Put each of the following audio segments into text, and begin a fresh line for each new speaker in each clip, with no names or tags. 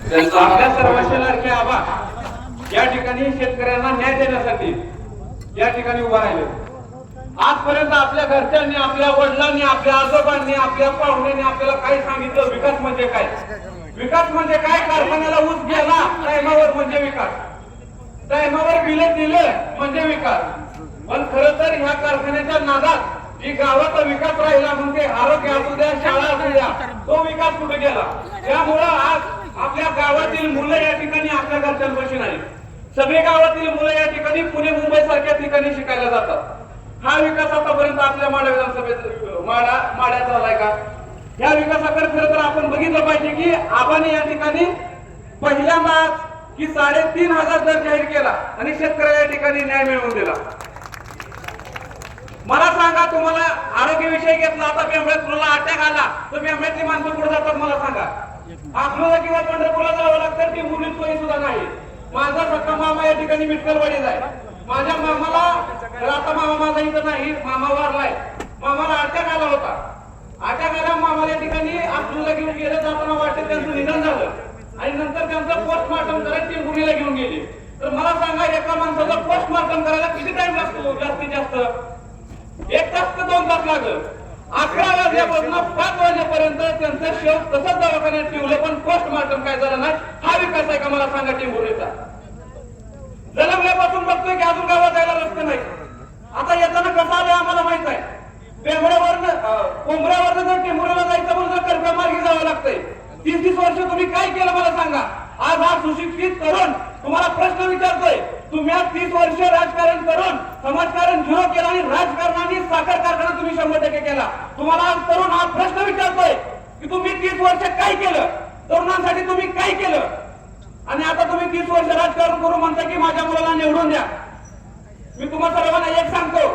आपल्या सर्वांचे लाडके आबा या ठिकाणी शेतकऱ्यांना न्याय देण्यासाठी या ठिकाणी उभा राहिले. आजपर्यंत आपल्या घरच्यांनी, आपल्या वडिलांनी, आपल्या आजोबांनी, आपल्या पाहुण्यांनी आपल्याला काय सांगितलं? विकास म्हणजे काय? विकास म्हणजे काय? कारखान्याला ऊस गेला टायमावर म्हणजे विकास, टायमावर बिल दिले म्हणजे विकास. पण खरं तर ह्या कारखान्याच्या नादात जी गावाचा विकास राहिला म्हणजे आरोग्य असू द्या, शाळा असू द्या, तो विकास कुठे गेला? त्यामुळं आज आपल्या गावातील मुलं या ठिकाणी आपल्या घरच्यांपाशी नाही, सगळे गावातील मुलं या ठिकाणी पुणे मुंबई सारख्या ठिकाणी शिकायला जातात. हा विकास आतापर्यंत आपल्या माडा विधानसभेत माड्यात झालाय का? या विकासाकडे खरं तर आपण बघितलं पाहिजे की आबाने या ठिकाणी पहिल्यांदाच की 3,500 दर जाहीर केला आणि शेतकऱ्याला या ठिकाणी न्याय मिळवून दिला. मला सांगा, तुम्हाला आरोग्य विषय घेतला, आता बेंबळ्यात तुला अटॅक आला तर बेंबळ्यातली माणसं पुढे जातात? मला सांगा. आपल्याला किंवा पंढरपूरला जावं लागतं, ती मुली सोयी सुद्धा नाही. माझा सक्का मामा या ठिकाणी मिटकलवाडीत आहे. माझ्या मामाला, आता मामा माझा इथं नाही, मामा वारलाय. मामाला अटॅक आला होता. अटॅक आल्या मामाला या ठिकाणी आपल्याला घेऊन गेलं, जाताना वाटेत त्यांचं निधन झालं आणि नंतर त्यांचं पोस्टमार्टम करायला ती मुलीला घेऊन गेली. तर मला सांगा, एका माणसाचा पोस्टमार्टम करायला किती टाइम लागतो? जास्तीत जास्त 1 तास ते 2 तास लागत. 11 वाजल्यापासून 5 वाजेपर्यंत त्यांचं शव तसंच दवाखान्यात ठेवलं, पण पोस्टमार्टम काय झालं नाही. हा विकास आहे का? मला सांगा. टेंभुर्णीचा जन्मल्यापासून बघतोय की अजून गावात जायला रस्ते नाही. आता येताना कसं आलं आम्हाला माहित आहे. कोंबऱ्यावरनं जर टेंभुर्णीला जायचं म्हणून कर्का मार्गी जावं लागतंय. 30 वर्ष तुम्ही काय केलं मला सांगा. आज हा सुशिक्षित तरुण तुम्हाला प्रश्न विचारतोय. तुम्ही आज 30 वर्ष राजकारण करून समाजकारण 0 केलं आणि राजकारणाने साखर कारखाना तुम्ही 100% केला. तुम्हाला आज तरुण हा प्रश्न विचारतोय की तुम्ही 30 वर्ष काय केलं, तरुणांसाठी तुम्ही काय केलं? आणि आता तुम्ही 30 वर्ष राजकारण करू म्हणता की माझ्या मुलाला निवडून द्या. मी तुम्हाला सर्वांना एक सांगतो,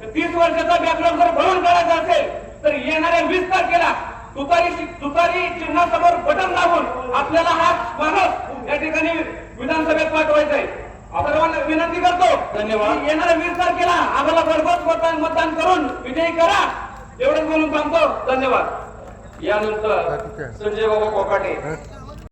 30 वर्षाचा बॅकलॉग जर भरून काढायचा असेल तर येणाऱ्या 20 तारखेला तुतारी चिन्हासमोर बटन दाबून आपल्याला हा माणूस या ठिकाणी विधानसभेत पाठवायचा आहे. सर्वांना विनंती करतो, धन्यवाद. येणाऱ्या 20 तारखेला आम्हाला भरघोस मतदान करून विजयी करा. एवढंच बोलून थांबतो. धन्यवाद. यानंतर संजय बाबा कोकाटे